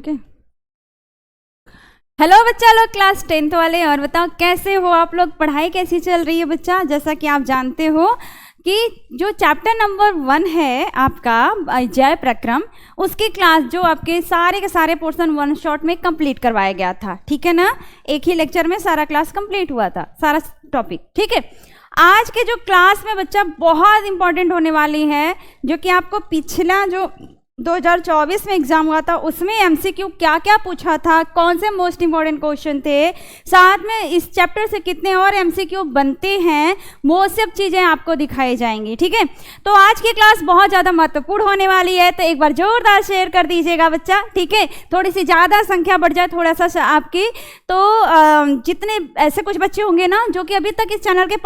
ठीक है। हेलो बच्चा लोग, क्लास 10th वाले, और बताओ कैसे हो आप लोग, पढ़ाई कैसी चल रही है बच्चा। जैसा कि आप जानते हो कि जो चैप्टर नंबर 1 है आपका जय प्रक्रम, उसकी क्लास जो आपके सारे के सारे पोर्शन वन शॉट में कंप्लीट करवाया गया था, ठीक है ना। एक ही लेक्चर में सारा क्लास कंप्लीट हुआ था, सारा टॉपिक, ठीक है। आज के जो क्लास में बच्चा बहुत इंपॉर्टेंट होने वाली है, जो कि आपको पिछला जो 2024 में एग्जाम हुआ था उसमें एमसीक्यू क्या क्या पूछा था, कौन से मोस्ट इंपॉर्टेंट क्वेश्चन थे, साथ में इस चैप्टर से कितने और एमसीक्यू बनते हैं, वो सब चीज़ें आपको दिखाई जाएंगी, ठीक है। तो आज की क्लास बहुत ज़्यादा महत्वपूर्ण होने वाली है, तो एक बार जोरदार शेयर कर दीजिएगा बच्चा, ठीक है। थोड़ी सी ज़्यादा संख्या बढ़ जाए थोड़ा सा आपकी, तो जितने ऐसे कुछ बच्चे होंगे ना जो कि अभी तक इस चैनल के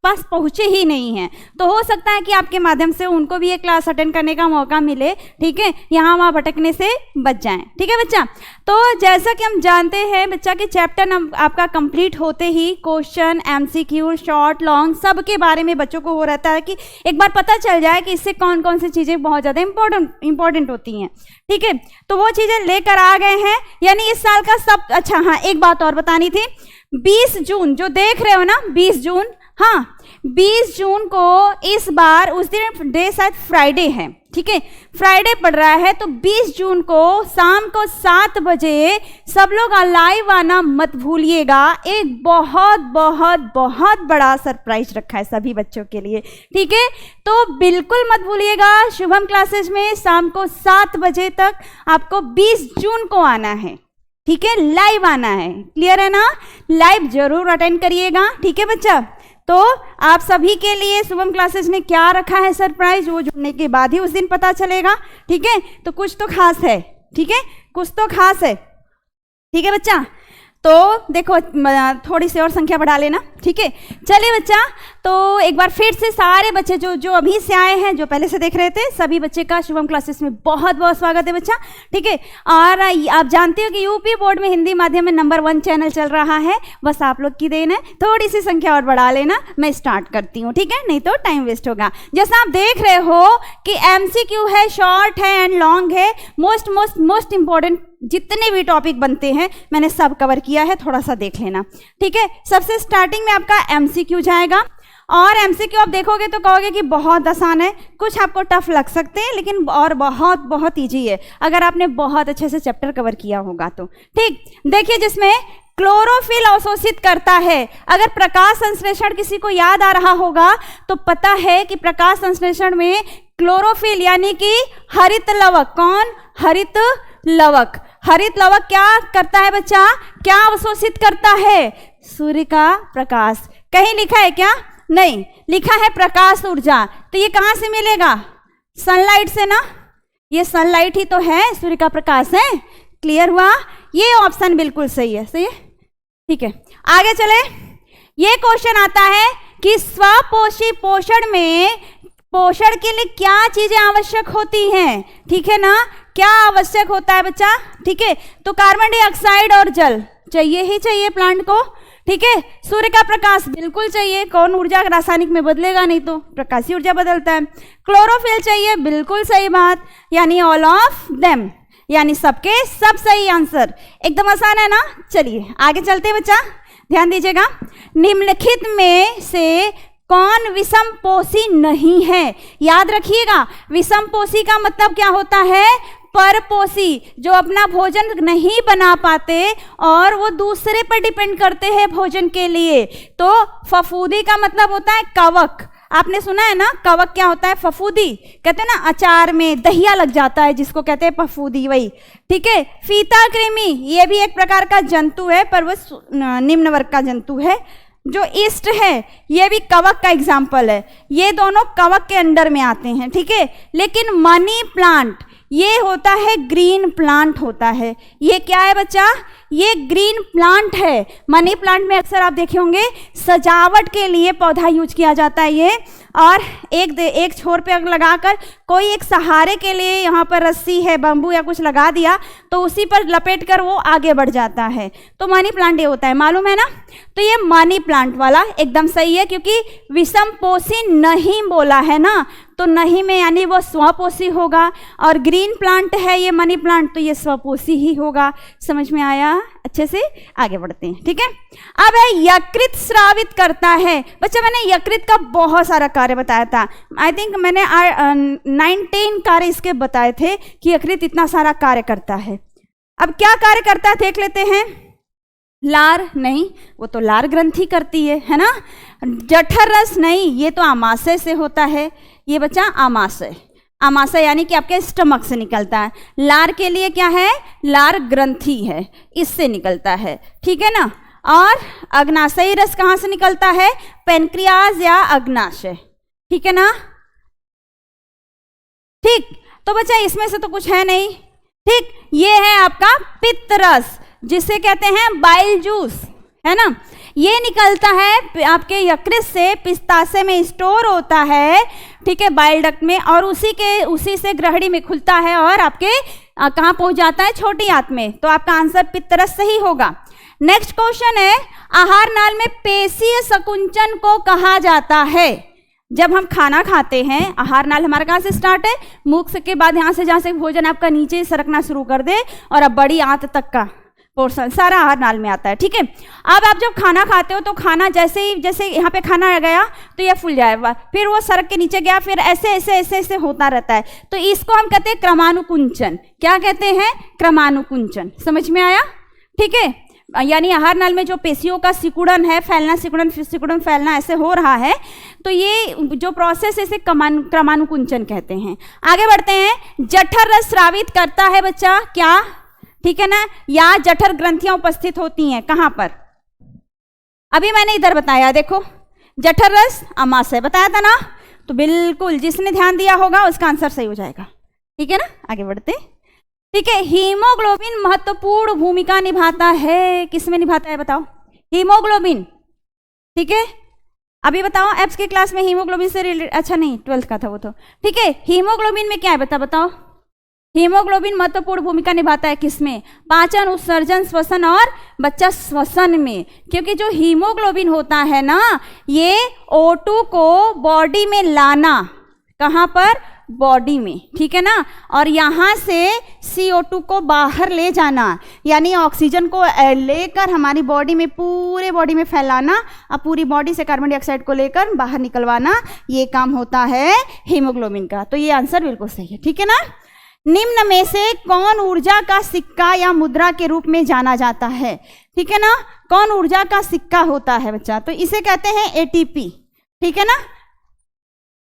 पास पहुँचे ही नहीं हैं, तो हो सकता है कि आपके माध्यम से उनको भी ये क्लास अटेंड करने का मौका मिले, ठीक है, यहाँ वहाँ भटकने से बच जाएं, ठीक है बच्चा। तो जैसा कि हम जानते हैं बच्चा कि चैप्टर आपका कंप्लीट होते ही क्वेश्चन, एमसीक्यू, शॉर्ट, लॉन्ग, सब के बारे में बच्चों को हो रहता है कि एक बार पता चल जाए कि इससे कौन कौन सी चीज़ें बहुत ज़्यादा इंपॉर्टेंट होती हैं, ठीक है। तो वो चीज़ें लेकर आ गए हैं, यानी इस साल का सब। अच्छा हाँ, एक बात और बतानी थी, 20 जून जो देख रहे हो ना, 20 जून, हाँ 20 जून को इस बार उस दिन डे शायद फ्राइडे है, ठीक है, फ्राइडे पड़ रहा है, तो 20 जून को शाम को 7 बजे सब लोग लाइव आना मत भूलिएगा। एक बहुत बहुत बहुत बड़ा सरप्राइज रखा है सभी बच्चों के लिए, ठीक है, तो बिल्कुल मत भूलिएगा। शुभम क्लासेज में शाम को 7 बजे तक आपको 20 जून को आना है, ठीक है, लाइव आना है, क्लियर है ना। लाइव जरूर अटेंड करिएगा, ठीक है बच्चा। तो आप सभी के लिए शुभम क्लासेस ने क्या रखा है सरप्राइज, वो जुड़ने के बाद ही उस दिन पता चलेगा, ठीक है। तो कुछ तो खास है, ठीक है, कुछ तो खास है, ठीक है बच्चा। तो देखो थोड़ी सी और संख्या बढ़ा लेना, ठीक है। चलिए बच्चा, तो एक बार फिर से सारे बच्चे जो अभी से आए हैं, जो पहले से देख रहे थे, सभी बच्चे का शुभम क्लासेस में बहुत बहुत स्वागत है बच्चा, ठीक है। और आप जानते हो कि यूपी बोर्ड में हिंदी माध्यम में नंबर 1 चैनल चल रहा है, बस आप लोग की देन है। थोड़ी सी संख्या और बढ़ा लेना, मैं स्टार्ट करती हूँ, ठीक है, नहीं तो टाइम वेस्ट होगा। जैसा आप देख रहे हो कि एमसीक्यू है, शॉर्ट है एंड लॉन्ग है, मोस्ट इंपॉर्टेंट जितने भी टॉपिक बनते हैं मैंने सब कवर किया है, थोड़ा सा देख लेना, ठीक है। सबसे स्टार्टिंग में आपका एमसीक्यू जाएगा, और एमसीक्यू आप देखोगे तो कहोगे कि बहुत आसान है, कुछ आपको टफ लग सकते हैं, लेकिन और बहुत बहुत ईजी है अगर आपने बहुत अच्छे से चैप्टर कवर किया होगा तो, ठीक। देखिए, जिसमें क्लोरोफिल अवशोषित करता है। अगर प्रकाश संश्लेषण किसी को याद आ रहा होगा तो पता है कि प्रकाश संश्लेषण में क्लोरोफिल यानी कि हरित लवक, कौन, हरित लवक, हरित लवक क्या करता है बच्चा, क्या अवशोषित करता है, सूर्य का प्रकाश। कहीं लिखा है क्या, नहीं लिखा है प्रकाश ऊर्जा। तो ये कहाँ से मिलेगा, सनलाइट से ना, ये सनलाइट ही तो है, सूर्य का प्रकाश है, क्लियर हुआ। ये ऑप्शन बिल्कुल सही है, सही है, ठीक है। आगे चले, ये क्वेश्चन आता है कि स्वपोषी पोषण में पोषण के लिए क्या चीजें आवश्यक होती हैं, ठीक है ना, क्या आवश्यक होता है बच्चा, ठीक है। तो कार्बन डाइऑक्साइड और जल चाहिए ही चाहिए प्लांट को, ठीक है। सूर्य का प्रकाश बिल्कुल चाहिए, कौन ऊर्जा रासायनिक में बदलेगा, नहीं तो प्रकाशीय ऊर्जा बदलता है। क्लोरोफिल चाहिए, बिल्कुल सही बात, यानी ऑल ऑफ देम, यानी सबके सब सही आंसर, एकदम आसान है ना। चलिए आगे चलते हैं बच्चा, ध्यान दीजिएगा। निम्नलिखित में से कौन विषमपोषी नहीं है, याद रखिएगा, विषमपोषी का मतलब क्या होता है, परपोषी, जो अपना भोजन नहीं बना पाते और वो दूसरे पर डिपेंड करते हैं भोजन के लिए। तो फफूदी का मतलब होता है कवक, आपने सुना है ना, कवक क्या होता है, फफूदी, कहते हैं ना अचार में दहिया लग जाता है जिसको कहते हैं फफूदी, वही, ठीक है। फीता कृमि, ये भी एक प्रकार का जंतु है, पर वो निम्न वर्ग का जंतु है। जो ईस्ट है ये भी कवक का एग्जाम्पल है, ये दोनों कवक के अंडर में आते हैं, ठीक है। लेकिन मनी प्लांट ये होता है ग्रीन प्लांट होता है, ये क्या है बच्चा, ये ग्रीन प्लांट है। मनी प्लांट में अक्सर आप देखे होंगे सजावट के लिए पौधा यूज किया जाता है ये, और एक छोर पे अगर लगाकर कोई एक सहारे के लिए यहाँ पर रस्सी है, बम्बू या कुछ लगा दिया तो उसी पर लपेट कर वो आगे बढ़ जाता है। तो मनी प्लांट ये होता है, मालूम है ना। तो ये मनी प्लांट वाला एकदम सही है, क्योंकि विषमपोषी नहीं बोला है ना, तो नहीं में यानी वो स्वपोषी होगा। और ग्रीन प्लांट है ये मनी प्लांट, तो ये स्वपोषी ही होगा। समझ में आया? अच्छे से आगे बढ़ते हैं, ठीक है। अब है यकृत स्रावित करता है। बच्चा मैंने यकृत का बहुत सारा कार्य बताया था, आई थिंक मैंने 19 कार्य इसके बताए थे कि यकृत इतना सारा कार्य करता है। अब क्या कार्य करता है देख लेते हैं। लार नहीं, वो तो लार ग्रंथि करती है ना। जठर रस नहीं, ये तो आमाशय से होता है। ये बच्चा आमाशय, आमाशय यानी कि आपके स्टमक से निकलता है। लार के लिए क्या है? लार ग्रंथि है, इससे निकलता है, ठीक है ना। और अग्नाशयी रस कहाँ से निकलता है? पेनक्रियाज या अग्नाशय, ठीक है ना। ठीक, तो बच्चा इसमें से तो कुछ है नहीं, ठीक। ये है आपका पित्त रस, जिसे कहते हैं बाइल जूस, है ना। ये निकलता है आपके यकृत से, पित्ताशय में स्टोर होता है, ठीक है, बाइल डक्ट में, और उसी से ग्रहणी में खुलता है और आपके कहाँ पहुंच जाता है? छोटी आंत में। तो आपका आंसर पित्तरस सही होगा। नेक्स्ट क्वेश्चन है, आहार नाल में पेशीय संकुचन को कहा जाता है। जब हम खाना खाते हैं, आहार नाल हमारा कहाँ से स्टार्ट है? मुख के बाद यहाँ से जहाँ से भोजन आपका नीचे सरकना शुरू कर दे और अब बड़ी आंत तक का पोर्शन सारा आहार नाल में आता है, ठीक है। अब आप जब खाना खाते हो तो खाना जैसे यहाँ पे खाना गया तो ये फूल जाएगा, फिर वो सड़क के नीचे गया, फिर ऐसे ऐसे ऐसे ऐसे होता रहता है। तो इसको हम कहते हैं क्रमानुकुंचन। क्या कहते हैं? क्रमानुकुंचन। समझ में आया? ठीक है, यानी आहार नाल में जो पेशियों का सिकुड़न है, फैलना सिकुड़न फैलना ऐसे हो रहा है, तो ये जो प्रोसेस है इसे क्रमानुकुंचन कहते हैं। आगे बढ़ते हैं। जठर रस स्रावित करता है बच्चा क्या? ठीक है ना, या जठर ग्रंथियां उपस्थित होती हैं कहां पर? अभी मैंने इधर बताया, देखो जठर रस आमाशय बताया था ना, तो बिल्कुल जिसने ध्यान दिया होगा उसका आंसर सही हो जाएगा, ठीक है ना। आगे बढ़ते, ठीक है। हीमोग्लोबिन महत्वपूर्ण भूमिका निभाता है, किसमें निभाता है बताओ? हीमोग्लोबिन, ठीक है। अभी बताओ एप्स की क्लास में हीमोग्लोबिन से रिलेटेड, अच्छा नहीं 12th का था वो तो, ठीक है। हीमोग्लोबिन में क्या है बताओ? हीमोग्लोबिन महत्वपूर्ण भूमिका निभाता है किसमें? पाचन, उत्सर्जन, श्वसन और बच्चा श्वसन में। क्योंकि जो हीमोग्लोबिन होता है ना, ये O2 को बॉडी में लाना, कहाँ पर? बॉडी में, ठीक है ना। और यहाँ से CO2 को बाहर ले जाना, यानी ऑक्सीजन को लेकर हमारी बॉडी में, पूरे बॉडी में फैलाना, और पूरी बॉडी से कार्बन डाइऑक्साइड को लेकर बाहर निकलवाना, ये काम होता है हीमोग्लोबिन का। तो ये आंसर बिल्कुल सही है, ठीक है ना। निम्न में से कौन ऊर्जा का सिक्का या मुद्रा के रूप में जाना जाता है? ठीक है ना, कौन ऊर्जा का सिक्का होता है बच्चा? तो इसे कहते हैं ATP, ठीक है ना,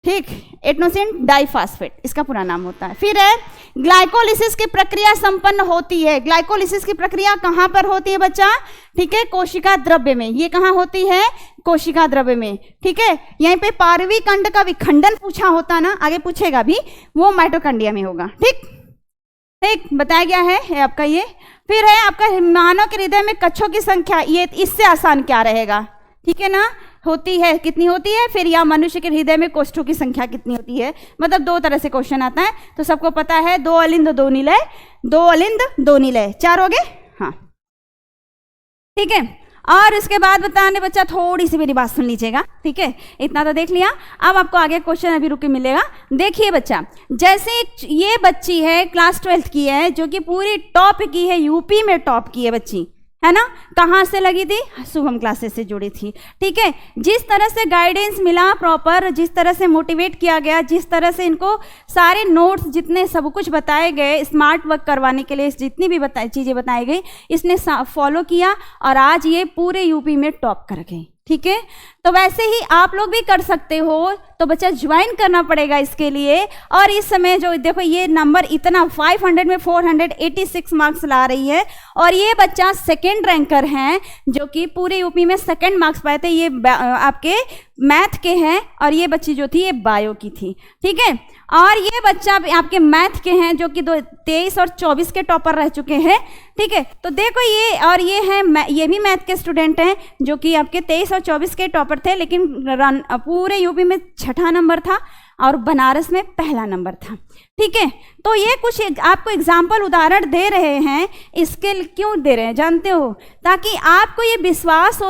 ठीक, एडेनोसिन डाइफॉस्फेट इसका पूरा नाम होता है। फिर है ग्लाइकोलिसिस की प्रक्रिया संपन्न होती है। ग्लाइकोलिसिस की प्रक्रिया कहाँ पर होती है बच्चा? ठीक है, कोशिका द्रव्य में। ये कहाँ होती है? कोशिका द्रव्य में, ठीक है। यहीं पे पार्वी कंड का विखंडन पूछा होता ना, आगे पूछेगा भी, वो माइटोकॉन्ड्रिया में होगा, ठीक ठीक बताया गया है आपका ये। फिर है आपका मानव के हृदय में कक्षों की संख्या, ये इससे आसान क्या रहेगा? ठीक है ना, होती है, कितनी होती है? फिर या मनुष्य के हृदय में कोष्ठों की संख्या कितनी होती है? मतलब दो तरह से क्वेश्चन आता है, तो सबको पता है, 2 अलिंद 2 निलय, 2 अलिंद 2 निलय, 4 हो गए, हाँ ठीक है। और इसके बाद बताने बच्चा, थोड़ी सी मेरी बात सुन लीजिएगा, ठीक है, इतना तो देख लिया। अब आपको आगे क्वेश्चन अभी रुक के मिलेगा। देखिए बच्चा, जैसे ये बच्ची है, क्लास 12th की है, जो कि पूरी टॉप की है, यूपी में टॉप की है बच्ची, है ना। कहाँ से लगी थी? शुभम क्लासेस से जुड़ी थी, ठीक है। जिस तरह से गाइडेंस मिला प्रॉपर, जिस तरह से मोटिवेट किया गया, जिस तरह से इनको सारे नोट्स जितने सब कुछ बताए गए, स्मार्ट वर्क करवाने के लिए जितनी भी चीज़ें बताई गई, इसने फॉलो किया और आज ये पूरे यूपी में टॉप कर गई, ठीक है। तो वैसे ही आप लोग भी कर सकते हो, तो बच्चा ज्वाइन करना पड़ेगा इसके लिए। और इस समय जो देखो ये नंबर इतना 500 में 486 मार्क्स ला रही है, और ये बच्चा सेकंड रैंकर हैं, जो कि पूरे यूपी में सेकंड मार्क्स पाए थे। ये आपके मैथ के हैं, और ये बच्ची जो थी ये बायो की थी, ठीक है। और ये बच्चा आपके मैथ के हैं, जो कि 23 और 24 के टॉपर रह चुके हैं, ठीक है। तो देखो ये, और ये हैं, ये भी मैथ के स्टूडेंट हैं, जो कि आपके 23 और 24 के टॉपर थे, लेकिन पूरे यूपी में छठा नंबर था और बनारस में पहला नंबर था। ठीक है, तो ये कुछ आपको एग्जाम्पल उदाहरण दे रहे हैं। इसके क्यों दे रहे हैं जानते हो? ताकि आपको ये विश्वास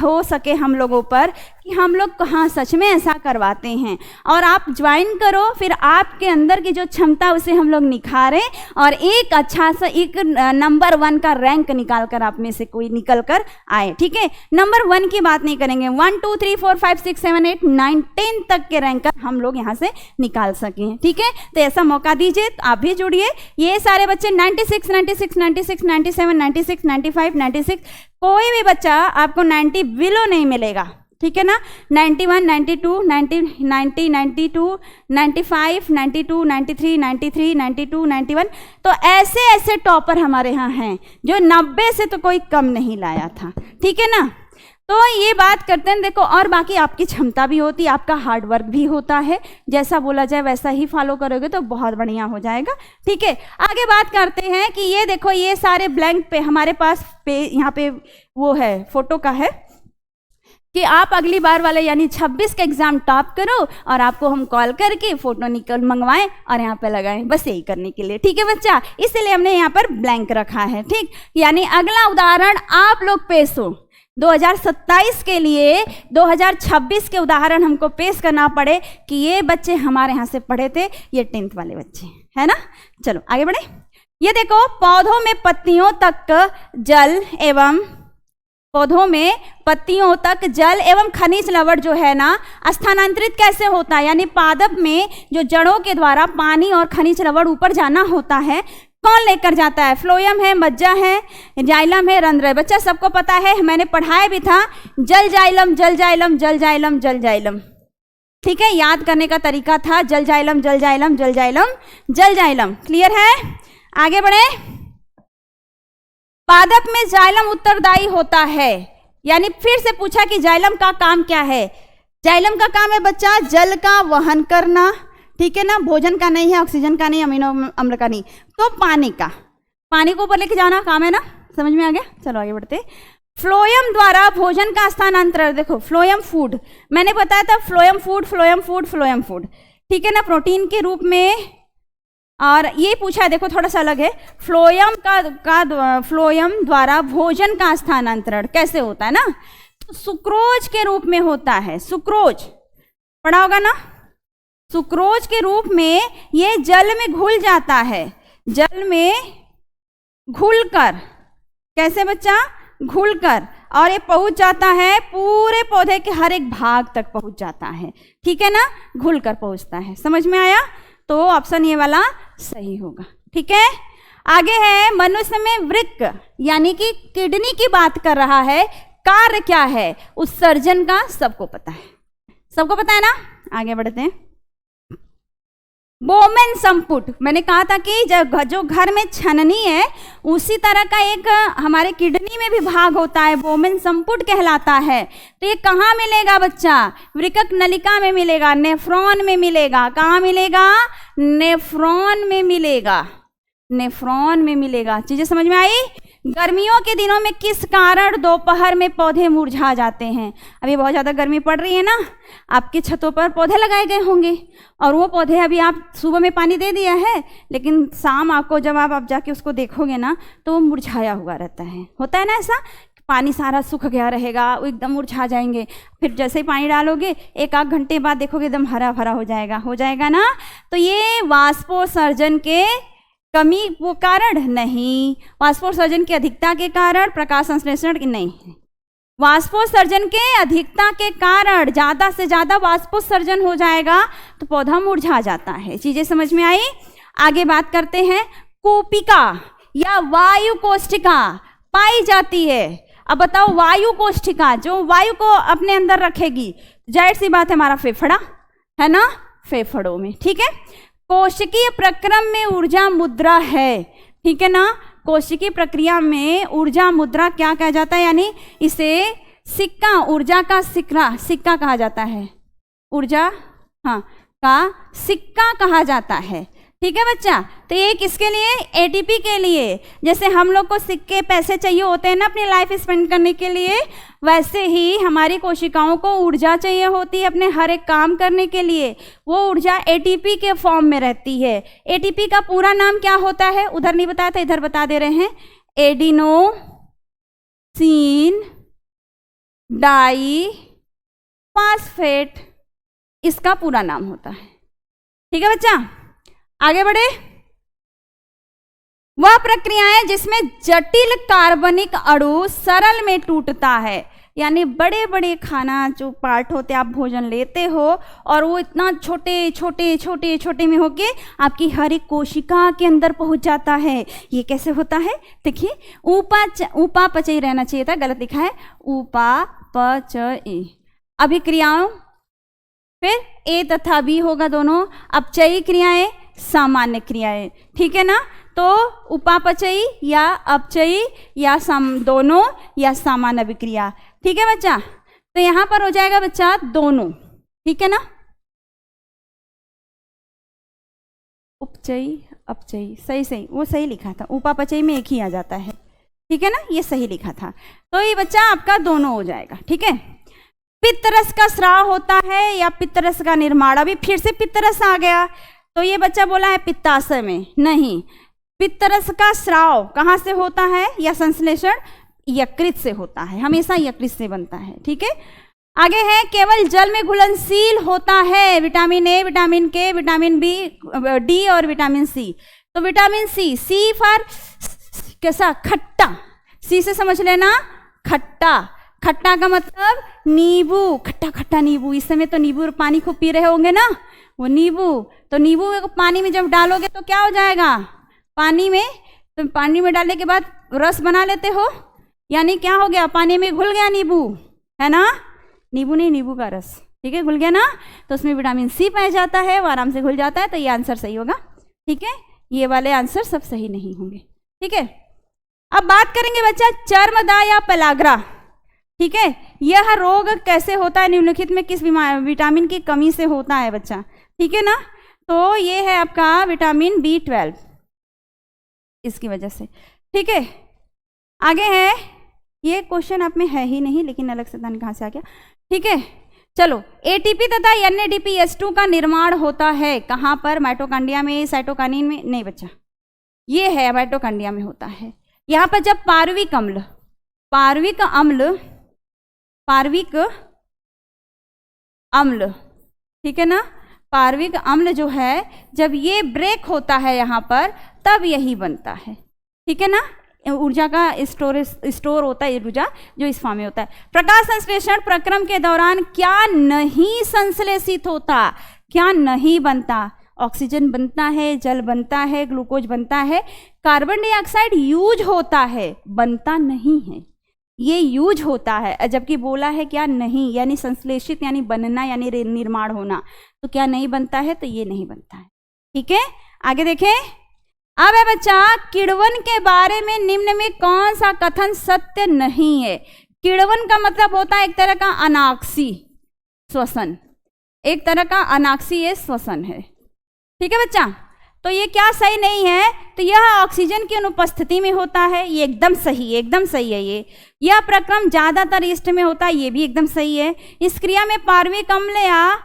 हो सके हम लोगों पर कि हम लोग कहाँ सच में ऐसा करवाते हैं, और आप ज्वाइन करो, फिर आपके अंदर की जो क्षमता उसे हम लोग निखारें और एक अच्छा सा एक नंबर 1 का रैंक निकाल कर आप में से कोई निकल कर आए। ठीक है, नंबर 1 की बात नहीं करेंगे, 1 2 3 4 5 6 7 8 9 10 तक के रैंक हम लोग यहाँ से निकाल सकें। ठीक है, तो ऐसा मौका दीजिए, तो आप भी जुड़िए। ये सारे बच्चे 96 96 96 97 96 95 96, कोई भी बच्चा आपको 90 बिलो नहीं मिलेगा। ठीक है ना, 91 92 90 90 92 95 92 93 93 92 91, तो ऐसे ऐसे टॉपर हमारे यहाँ हैं जो 90 से तो कोई कम नहीं लाया था। ठीक है ना, तो ये बात करते हैं। देखो, और बाकी आपकी क्षमता भी होती है, आपका हार्ड वर्क भी होता है, जैसा बोला जाए वैसा ही फॉलो करोगे तो बहुत बढ़िया हो जाएगा। ठीक है, आगे बात करते हैं कि ये देखो, ये सारे ब्लैंक पे हमारे पास यहाँ पे वो है, फोटो का है कि आप अगली बार वाले यानी 26 का एग्जाम टॉप करो और आपको हम कॉल करके फोटो निकल मंगवाएं और यहाँ पे लगाएं, बस यही करने के लिए। ठीक है बच्चा, इसलिए हमने यहाँ पर ब्लैंक रखा है। ठीक, यानी अगला उदाहरण आप लोग पेश हो 2027 के लिए, 2026 के उदाहरण हमको पेश करना पड़े कि ये बच्चे हमारे यहाँ से पढ़े थे, ये 10th वाले बच्चे, है ना। चलो आगे बढ़े। ये देखो, पौधों में पत्तियों तक जल एवं पौधों में पत्तियों तक जल एवं खनिज लवण जो है ना स्थानांतरित कैसे होता है, यानी पादप में जो जड़ों के द्वारा पानी और खनिज लवण ऊपर जाना होता है, कौन लेकर जाता है? फ्लोएम है, मज्जा है, जाइलम है, रंध्र है। बच्चा सबको पता है, मैंने पढ़ाया भी था, जल जाइलम जल जाइलम जल जाइलम जल जाइलम। ठीक है, याद करने का तरीका था जल जाइलम जल जाइलम जल जाइलम जल जाइलम। क्लियर है? आगे बढ़े। पादप में जाइलम उत्तरदायी होता है, यानी फिर से पूछा कि जाइलम का काम क्या है? जाइलम का काम है बच्चा जल का वहन करना। ठीक है ना, भोजन का नहीं है, ऑक्सीजन का नहीं, अमीनो अम्ल का नहीं, तो पानी का, पानी को ऊपर लेके जाना काम है ना। समझ में आ गया? चलो आगे बढ़ते। फ्लोएम द्वारा भोजन का स्थानांतरण, देखो फ्लोएम फूड, मैंने बताया था phloem food phloem food phloem food. ठीक है ना, प्रोटीन के रूप में। और ये पूछा है, देखो थोड़ा सा अलग है, फ्लोएम द्वारा भोजन का स्थानांतरण कैसे होता है ना, तो सुक्रोज के रूप में होता है। सुक्रोज पढ़ा होगा ना, सुक्रोज के रूप में ये जल में घुल जाता है, जल में घुलकर, कैसे बच्चा? घुलकर, और ये पहुंच जाता है पूरे पौधे के हर एक भाग तक पहुंच जाता है। ठीक है ना, घुलकर पहुंचता है। समझ में आया? तो ऑप्शन ये वाला सही होगा। ठीक है, आगे है मनुष्य में वृक्क यानी कि किडनी की बात कर रहा है, कार्य क्या है उत्सर्जन का? सबको पता है, सबको पता है ना। आगे बढ़ते हैं। बोमेन संपुट, मैंने कहा था कि जो घर में छननी है उसी तरह का एक हमारे किडनी में भी भाग होता है, बोमेन संपुट कहलाता है। तो ये कहाँ मिलेगा बच्चा? वृक्क नलिका में मिलेगा, नेफ्रॉन में मिलेगा। कहाँ मिलेगा? नेफ्रॉन में मिलेगा, नेफ्रॉन में मिलेगा। चीजें समझ में आई? गर्मियों के दिनों में किस कारण दोपहर में पौधे मुरझा जाते हैं? अभी बहुत ज़्यादा गर्मी पड़ रही है ना, आपकी छतों पर पौधे लगाए गए होंगे और वो पौधे अभी आप सुबह में पानी दे दिया है, लेकिन शाम आपको जब आप जाके उसको देखोगे ना तो वो मुरझाया हुआ रहता है। होता है ना ऐसा, पानी सारा सूख गया रहेगा, वो एकदम मुरझा जाएंगे। फिर जैसे ही पानी डालोगे 1-8 घंटे बाद देखोगे एकदम हरा भरा हो जाएगा ना। तो ये वाष्पोत्सर्जन के कमी वो कारण नहीं, वाष्पोत्सर्जन की अधिकता के कारण, प्रकाश संश्लेषण की नहीं, वाष्पोत्सर्जन के अधिकता के कारण ज़्यादा से ज़्यादा वाष्पोत्सर्जन हो जाएगा तो पौधा मुरझा जाता है। चीज़ें समझ में आई? आगे बात करते हैं। कूपिका या वायु कोष्ठिका पाई जाती है। अब बताओ, वायु कोष्ठिका जो वायु को अपने अंदर रखेगी, जाहिर सी बात है हमारा फेफड़ा है ना, फेफड़ों में। ठीक है, कोशिकीय प्रक्रम में ऊर्जा मुद्रा है। ठीक है ना, कोशिकीय प्रक्रिया में ऊर्जा मुद्रा क्या कहा जाता है? यानी इसे सिक्का, ऊर्जा का सिक्का कहा जाता है, ऊर्जा का सिक्का कहा जाता है। ठीक है बच्चा। तो ये किसके लिए? एटीपी के लिए। जैसे हम लोग को सिक्के पैसे चाहिए होते हैं ना अपनी लाइफ स्पेंड करने के लिए, वैसे ही हमारी कोशिकाओं को ऊर्जा चाहिए होती है अपने हर एक काम करने के लिए। वो ऊर्जा एटीपी के फॉर्म में रहती है। एटीपी का पूरा नाम क्या होता है? उधर नहीं बताया था, इधर बता दे रहे हैं। एडिनोसिन डाई फास्फेट, इसका पूरा नाम होता है। ठीक है बच्चा, आगे बढ़े। वह प्रक्रियाएं जिसमें जटिल कार्बनिक अणु सरल में टूटता है, यानी बड़े बड़े खाना जो पार्ट होते हैं, आप भोजन लेते हो और वो इतना छोटे छोटे छोटे छोटे में होके आपकी हर एक कोशिका के अंदर पहुंच जाता है। ये कैसे होता है? देखिए, उपापचयी रहना चाहिए था, गलत लिखा है, उपापचयी। अभिक्रियाओं फिर ए तथा बी होगा दोनों। अपचयी क्रियाएं, सामान्य क्रियाएं, ठीक है ना। तो उपापचयी या अपचयी या दोनों या सामान्य अभिक्रिया। ठीक है बच्चा, तो यहां पर हो जाएगा बच्चा दोनों, ठीक है ना। उपचयी अपचयी, सही सही, वो सही लिखा था, उपापचयी में एक ही आ जाता है, ठीक है ना, ये सही लिखा था। तो ये बच्चा आपका दोनों हो जाएगा, ठीक है। पित्तरस का स्राव होता है या पित्तरस का निर्माण, अभी फिर से पित्तरस आ गया, तो ये बच्चा बोला है पित्ताशय में, नहीं, पित्तरस का स्राव कहाँ से होता है या संश्लेषण? यकृत से होता है, हमेशा यकृत से बनता है, ठीक है। आगे है, केवल जल में घुलनशील होता है विटामिन ए, विटामिन के, विटामिन बी, डी और विटामिन सी। तो विटामिन सी, सी फॉर कैसा? खट्टा, सी से समझ लेना खट्टा। खट्टा का मतलब नींबू, खट्टा खट्टा नींबू। इस समय तो नींबू और पानी खूब पी रहे होंगे ना, वो नींबू। तो नींबू पानी में जब डालोगे तो क्या हो जाएगा? पानी में, तो पानी में डालने के बाद रस बना लेते हो, यानी क्या हो गया? पानी में घुल गया नींबू, है ना। नींबू नहीं, नींबू का रस, ठीक है, घुल गया ना। तो उसमें विटामिन सी पाया जाता है, वो आराम से घुल जाता है। तो ये आंसर सही होगा, ठीक है। ये वाले आंसर सब सही नहीं होंगे, ठीक है। अब बात करेंगे बच्चा चर्मदाह या पेलाग्रा, ठीक है। यह रोग कैसे होता है? निम्नलिखित में किस विटामिन की कमी से होता है बच्चा, ठीक है ना। तो ये है आपका विटामिन B12, इसकी वजह से, ठीक है। आगे है, ये क्वेश्चन आप में है ही नहीं, लेकिन अलग से कहाँ से आ गया, ठीक है। चलो, एटीपी तथा NADPH2 का निर्माण होता है कहाँ पर? माइटोकांड्रिया में, साइटोकाइनिन में? नहीं बच्चा, ये है माइटोकांड्रिया में होता है। यहाँ पर जब पार्विक अम्ल, ठीक है ना, पार्विक अम्ल जो है, जब ये ब्रेक होता है यहाँ पर, तब यही बनता है, ठीक है ना। ऊर्जा का स्टोर होता है, ऊर्जा जो इस फॉर्म में होता है। प्रकाश संश्लेषण प्रक्रम के दौरान क्या नहीं संश्लेषित होता? क्या नहीं बनता? ऑक्सीजन बनता है, जल बनता है, ग्लूकोज बनता है, कार्बन डाइऑक्साइड यूज होता है, बनता नहीं है, ये यूज होता है। जबकि बोला है क्या? नहीं, यानी संश्लेषित यानी बनना यानी निर्माण होना। तो क्या नहीं बनता है? तो ये नहीं बनता है, ठीक है। आगे देखें, अब है बच्चा किण्वन के बारे में निम्न में कौन सा कथन सत्य नहीं है? किण्वन का मतलब होता है एक तरह का अनाक्सी श्वसन, एक तरह का अनाक्सीय श्वसन है, ठीक है बच्चा। तो ये क्या सही नहीं है? तो यह ऑक्सीजन की अनुपस्थिति में होता है, ये एकदम सही है, एकदम सही है ये। यह प्रक्रम ज्यादातर ईस्ट में होता है, ये भी एकदम सही है। इस क्रिया में पार्विक अम्ल या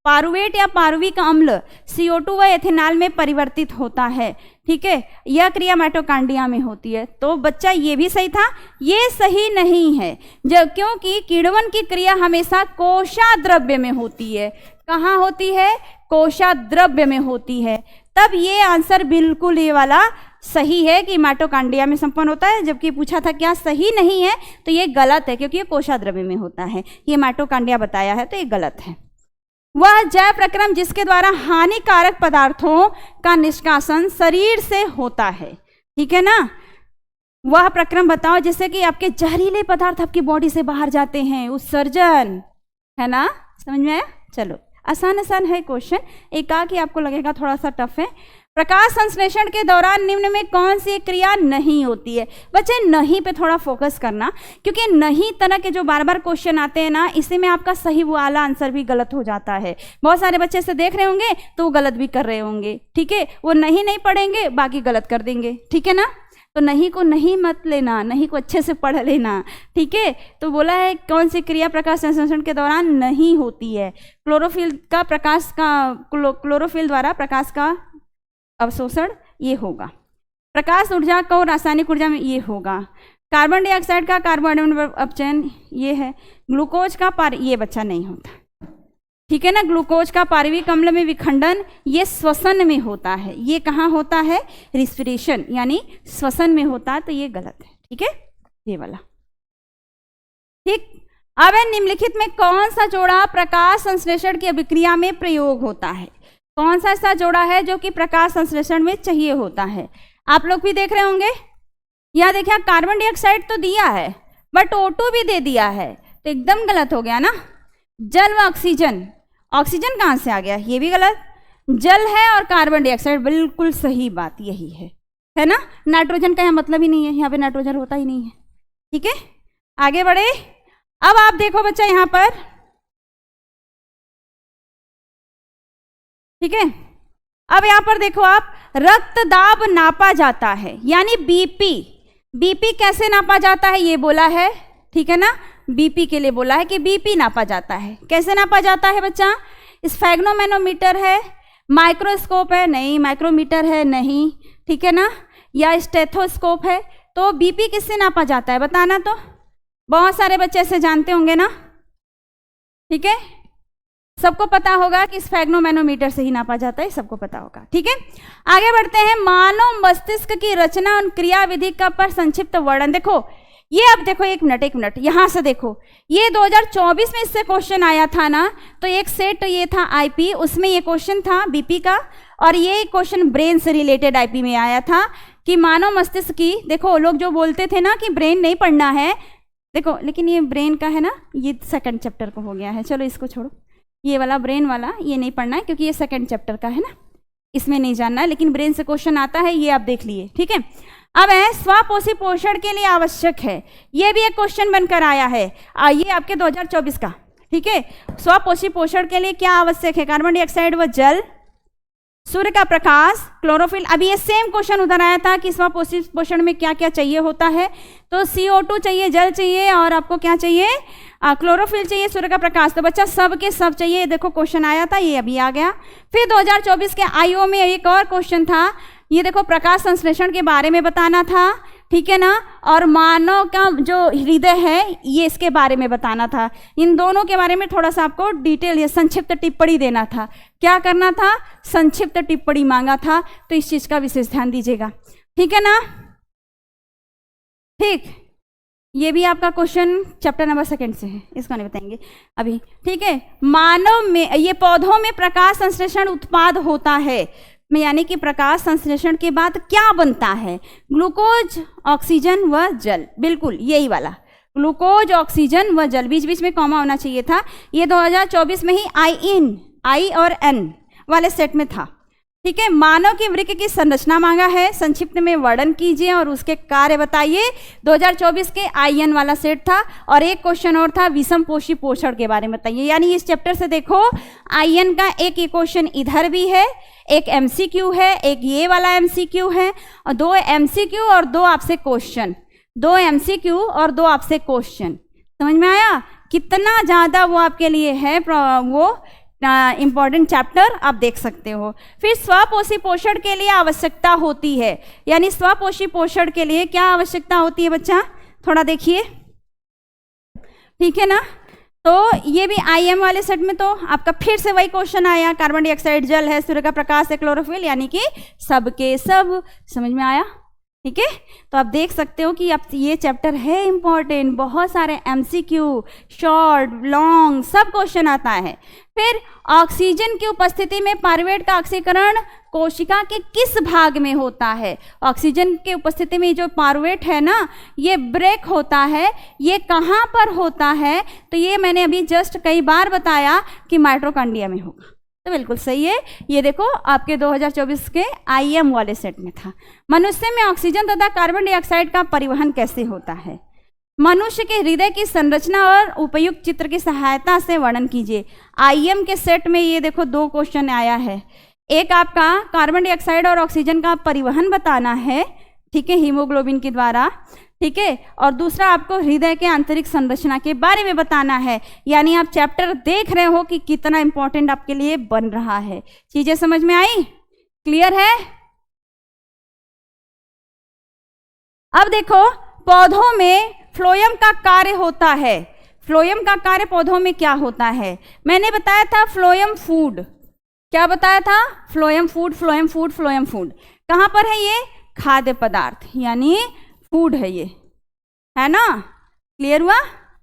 पारुवेट या पार्विक अम्ल CO2 व एथेनॉल में परिवर्तित होता है, ठीक है। यह क्रिया माइटोकांड्रिया में होती है। तो बच्चा ये भी सही था, ये सही नहीं है, जब क्योंकि किण्वन की क्रिया हमेशा कोशाद्रव्य में होती है। कहाँ होती है? कोशाद्रव्य में होती है। तब ये आंसर बिल्कुल ये वाला सही है कि माइटोकांड्रिया में संपन्न होता है। जबकि पूछा था क्या सही नहीं है, तो ये गलत है, क्योंकि ये कोशाद्रव्य में होता है। ये माइटोकांड्रिया बताया है, तो ये गलत है। वह जैव प्रक्रम जिसके द्वारा हानिकारक पदार्थों का निष्कासन शरीर से होता है, ठीक है ना। वह प्रक्रम बताओ जैसे कि आपके जहरीले पदार्थ आपकी बॉडी से बाहर जाते हैं, उत्सर्जन, है ना। समझ में आया? चलो, आसान आसान है क्वेश्चन, एक कि आपको लगेगा थोड़ा सा टफ है। प्रकाश संश्लेषण के दौरान निम्न में कौन सी क्रिया नहीं होती है? बच्चे नहीं पे थोड़ा फोकस करना, क्योंकि नहीं तरह के जो बार बार क्वेश्चन आते हैं ना, इसी में आपका सही वाला आंसर भी गलत हो जाता है। बहुत सारे बच्चे से देख रहे होंगे तो वो गलत भी कर रहे होंगे, ठीक है, वो नहीं पढ़ेंगे, बाकी गलत कर देंगे, ठीक है ना। तो नहीं को नहीं मत लेना, नहीं को अच्छे से पढ़ लेना, ठीक है। तो बोला है कौन सी क्रिया प्रकाश संश्लेषण के दौरान नहीं होती है? क्लोरोफिल द्वारा प्रकाश का अवशोषण ये होगा, प्रकाश ऊर्जा को रासायनिक ऊर्जा में ये होगा, कार्बन डाइऑक्साइड का कार्बन अपचयन ये है, ग्लूकोज का ये बच्चा नहीं होता, ठीक है ना। ग्लूकोज का पारविक अम्ल में विखंडन ये श्वसन में होता है। ये कहाँ होता है? रिस्पिरेशन यानी श्वसन में होता है, तो ये गलत है, ठीक है, ये वाला, ठीक। अब निम्नलिखित में कौन सा जोड़ा प्रकाश संश्लेषण की अभिक्रिया में प्रयोग होता है? कौन सा ऐसा जोड़ा है जो कि प्रकाश संश्लेषण में चाहिए होता है? आप लोग भी देख रहे होंगे, यह देखिए कार्बन डाइऑक्साइड तो दिया है बट O2 भी दे दिया है, तो एकदम गलत हो गया ना। जल व ऑक्सीजन, ऑक्सीजन कहाँ से आ गया? ये भी गलत। जल है और कार्बन डाइऑक्साइड, बिल्कुल सही बात यही है ना। नाइट्रोजन का यहाँ मतलब ही नहीं है, यहाँ पे नाइट्रोजन होता ही नहीं है, ठीक है। आगे बढ़े। अब आप देखो बच्चा यहाँ पर, ठीक है। अब यहाँ पर देखो आप, रक्त दाब नापा जाता है यानी बीपी। बीपी कैसे नापा जाता है ये बोला है, ठीक है ना। बीपी के लिए बोला है कि बीपी नापा जाता है। कैसे नापा जाता है बच्चा? स्फेग्नोमैनोमीटर है, माइक्रोस्कोप है नहीं, माइक्रोमीटर है नहीं, ठीक है ना, या स्टेथोस्कोप है। तो बीपी किससे नापा जाता है बताना। तो बहुत सारे बच्चे ऐसे जानते होंगे ना, ठीक है, सबको पता होगा कि स्फेग्नोमैनोमीटर से ही नापा जाता है, सबको पता होगा, ठीक है। आगे बढ़ते हैं। मानव मस्तिष्क की रचना और क्रियाविधि का पर संक्षिप्त वर्णन। देखो ये, अब देखो एक मिनट यहाँ से देखो, ये 2024 में इससे क्वेश्चन आया था ना, तो एक सेट ये था आईपी, उसमें ये क्वेश्चन था बीपी का, और ये क्वेश्चन ब्रेन से रिलेटेड आईपी में आया था कि मानव मस्तिष्क की, देखो लोग जो बोलते थे ना कि ब्रेन नहीं पढ़ना है, देखो लेकिन ये ब्रेन का है ना, ये सेकंड चैप्टर को हो गया है, चलो इसको छोड़ो, ये वाला ब्रेन वाला ये नहीं पढ़ना है क्योंकि ये सेकंड चैप्टर का है ना, इसमें नहीं जानना है, लेकिन ब्रेन से क्वेश्चन आता है, ये आप देख लिए, ठीक है। अब है स्वपोषी पोषण के लिए आवश्यक है, ये भी एक क्वेश्चन बनकर आया है, ये आपके 2024 का, ठीक है। स्वपोषी पोषण के लिए क्या आवश्यक है? कार्बन डाइऑक्साइड व जल, सूर्य का प्रकाश, क्लोरोफिल। अभी ये सेम क्वेश्चन उधर आया था कि स्वपोषी पोषण में क्या क्या चाहिए होता है, तो CO2 चाहिए, जल चाहिए, और आपको क्या चाहिए? क्लोरोफिल चाहिए, सूर्य का प्रकाश। तो बच्चा सब के सब चाहिए, देखो क्वेश्चन आया था, ये अभी आ गया। फिर 2024 के IO में एक और क्वेश्चन था, ये देखो प्रकाश संश्लेषण के बारे में बताना था, ठीक है ना, और मानव का जो हृदय है ये इसके बारे में बताना था। इन दोनों के बारे में थोड़ा सा आपको डिटेल या संक्षिप्त टिप्पणी देना था। क्या करना था? संक्षिप्त टिप्पणी मांगा था, तो इस चीज का विशेष ध्यान दीजिएगा, ठीक है ना। ठीक, ये भी आपका क्वेश्चन चैप्टर नंबर 2 से है, इसको नहीं बताएंगे अभी, ठीक है। मानव में, ये पौधों में प्रकाश संश्लेषण उत्पाद होता है, यानी कि प्रकाश संश्लेषण के बाद क्या बनता है? ग्लूकोज, ऑक्सीजन व जल, बिल्कुल यही वाला, ग्लूकोज, ऑक्सीजन व जल, बीच बीच में कॉमा होना चाहिए था। ये 2024 में ही I और N वाले सेट में था, ठीक है। मानव की वृक्क की संरचना मांगा है, संक्षिप्त में वर्णन कीजिए और उसके कार्य बताइए। 2024 के IN वाला सेट था, और एक क्वेश्चन और था विषम पोषी पोषण के बारे में बताइए। यानी इस चैप्टर से देखो IN का एक क्वेश्चन इधर भी है, एक MCQ है, एक ये वाला MCQ है, और 2 MCQ और 2 आपसे क्वेश्चन, 2 MCQ और 2 आपसे क्वेश्चन। समझ में आया कितना ज़्यादा वो आपके लिए है, वो इंपॉर्टेंट चैप्टर आप देख सकते हो। फिर स्वपोषी पोषण के लिए आवश्यकता होती है, यानी स्वपोषी पोषण के लिए क्या आवश्यकता होती है बच्चा, थोड़ा देखिए, ठीक है ना। तो ये भी IM वाले सेट में तो आपका फिर से वही क्वेश्चन आया, कार्बन डाइऑक्साइड जल है, सूर्य का प्रकाश है, क्लोरोफिल, यानी कि सबके सब। समझ में आया, ठीक है। तो आप देख सकते हो कि अब ये चैप्टर है इंपॉर्टेंट, बहुत सारे MCQ, शॉर्ट, लॉन्ग, सब क्वेश्चन आता है। फिर ऑक्सीजन की उपस्थिति में पायरुवेट का ऑक्सीकरण कोशिका के किस भाग में होता है? ऑक्सीजन के उपस्थिति में जो पायरुवेट है ना, ये ब्रेक होता है, ये कहाँ पर होता है? तो ये मैंने अभी जस्ट कई बार बताया कि माइटोकॉन्ड्रिया में होगा, तो बिल्कुल सही है। ये देखो आपके 2024 के IM वाले सेट में था। मनुष्य में ऑक्सीजन तथा कार्बन डाइऑक्साइड का परिवहन कैसे होता है? मनुष्य के हृदय की संरचना और उपयुक्त चित्र की सहायता से वर्णन कीजिए। IM के सेट में ये देखो 2 क्वेश्चन आया है। एक आपका कार्बन डाइऑक्साइड और ऑक्सीजन का परिवहन बताना है, ठीक है, हीमोग्लोबिन के द्वारा, ठीक है, और दूसरा आपको हृदय के आंतरिक संरचना के बारे में बताना है। यानी आप चैप्टर देख रहे हो कि कितना इंपॉर्टेंट आपके लिए बन रहा है। चीजें समझ में आई? क्लियर है? अब देखो पौधों में फ्लोएम का कार्य होता है। फ्लोएम का कार्य पौधों में क्या होता है? मैंने बताया था फ्लोएम फूड। क्या बताया था? Phloem food, phloem food, phloem food. कहाँ पर है ये? खाद्य पदार्थ, यानी फूड है ये, है ना? क्लियर हुआ?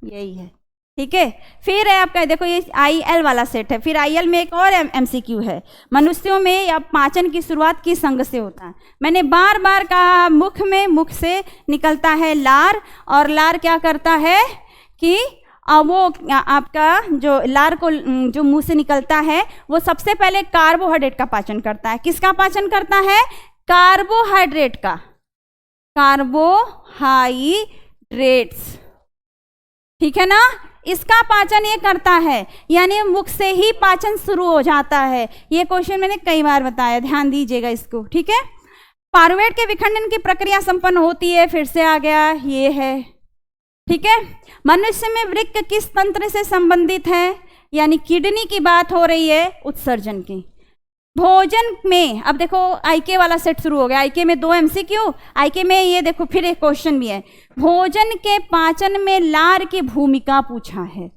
यही है, ठीक है। फिर है आपका देखो ये IL वाला सेट है। फिर IL में एक और MCQ है। मनुष्यों में या पाचन की शुरुआत किस अंग से होता है? मैंने बार बार कहा मुख से निकलता है लार, और लार क्या करता है कि वो आपका जो लार को जो मुंह से निकलता है वो सबसे पहले कार्बोहाइड्रेट का पाचन करता है। किसका पाचन करता है? कार्बोहाइड्रेट का, कार्बोहाइड्रेट्स, ठीक है ना? इसका पाचन ये करता है, यानी मुख से ही पाचन शुरू हो जाता है। ये क्वेश्चन मैंने कई बार बताया, ध्यान दीजिएगा इसको, ठीक है। पारुवेट के विखंडन की प्रक्रिया संपन्न होती है, फिर से आ गया, ये है, ठीक है। मनुष्य में वृक्क किस तंत्र से संबंधित है? यानी किडनी की बात हो रही है, उत्सर्जन की। भोजन में, अब देखो IK वाला सेट शुरू हो गया। IK में 2 MCQ, IK में ये देखो फिर एक क्वेश्चन भी है। भोजन के पाचन में लार की भूमिका पूछा है,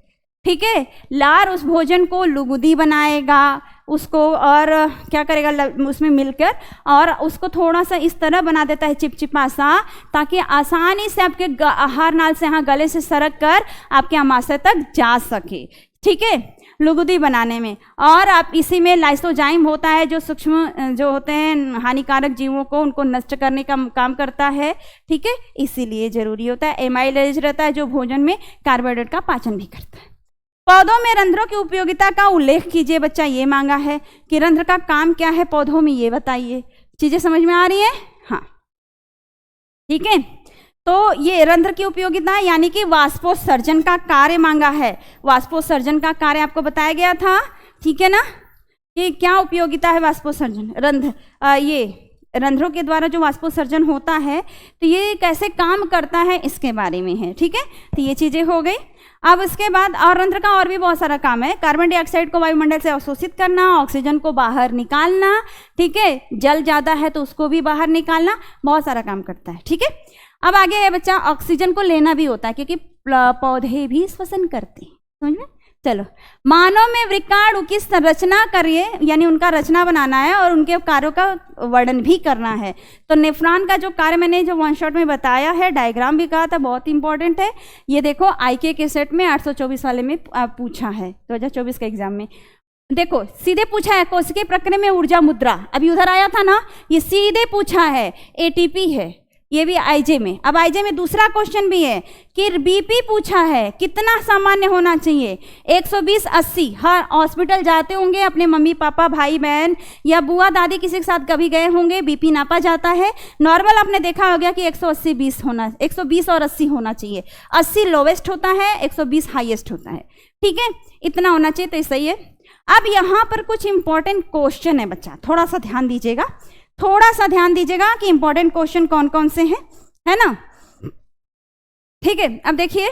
ठीक है। लार उस भोजन को लुगदी बनाएगा, उसको और क्या करेगा उसमें मिलकर, और उसको थोड़ा सा इस तरह बना देता है चिपचिपा सा, ताकि आसानी से आपके आहार नाल से यहाँ गले से सरक कर आपके आमाशय तक जा सके, ठीक है, लुगदी बनाने में। और आप इसी में लाइसोजाइम होता है जो सूक्ष्म जो होते हैं हानिकारक जीवों को उनको नष्ट करने का काम करता है, ठीक है, इसीलिए जरूरी होता है। एमाइलेज रहता है जो भोजन में कार्बोहाइड्रेट का पाचन भी करता है। पौधों में रंध्रों की उपयोगिता का उल्लेख कीजिए। बच्चा ये मांगा है कि रंध्र का काम क्या है पौधों में, ये बताइए। चीजें समझ में आ रही है? हाँ, ठीक है। तो ये रंध्र की उपयोगिता यानी कि वाष्पोत्सर्जन का कार्य मांगा है। वाष्पोत्सर्जन का कार्य आपको बताया गया था, ठीक है ना, कि क्या उपयोगिता है वाष्पोत्सर्जन। ये रंध्रों के द्वारा जो वाष्पोत्सर्जन होता है तो ये कैसे काम करता है इसके बारे में है, ठीक है। तो ये चीजें हो गई। अब इसके बाद और रंध्र का और भी बहुत सारा काम है। कार्बन डाइऑक्साइड को वायुमंडल से अवशोषित करना, ऑक्सीजन को बाहर निकालना, ठीक है, जल ज़्यादा है तो उसको भी बाहर निकालना, बहुत सारा काम करता है, ठीक है। अब आगे है बच्चा, ऑक्सीजन को लेना भी होता है क्योंकि पौधे भी श्वसन करते हैं, समझ में। चलो, मानव में वृक्काणु की संरचना करिए, यानी उनका रचना बनाना है और उनके कार्यों का वर्णन भी करना है। तो नेफ्रॉन का जो कार्य मैंने जो वन शॉट में बताया है, डायग्राम भी कहा था, बहुत इंपॉर्टेंट है। ये देखो IK के सेट में 824 वाले में पूछा है 2024 के एग्जाम में। देखो सीधे पूछा है कोशिकीय प्रक्रिया में ऊर्जा मुद्रा, अभी उधर आया था ना, ये सीधे पूछा है। ATP है, ये भी IJ में। अब IJ में दूसरा क्वेश्चन भी है कि BP पूछा है, कितना सामान्य होना चाहिए। 120/80। हर हॉस्पिटल जाते होंगे, अपने मम्मी पापा भाई बहन या बुआ दादी किसी के साथ कभी गए होंगे, BP नापा जाता है। नॉर्मल आपने देखा हो गया कि 180/20 होना, 120 और 80 होना चाहिए। 80 लोवेस्ट होता है, 120 हाईएस्ट होता है, ठीक है, इतना होना चाहिए, तो सही है। अब यहाँ पर कुछ इंपॉर्टेंट क्वेश्चन है बच्चा, थोड़ा सा ध्यान दीजिएगा, थोड़ा सा ध्यान दीजिएगा कि इंपॉर्टेंट क्वेश्चन कौन कौन से हैं, है ना, ठीक है। अब देखिए,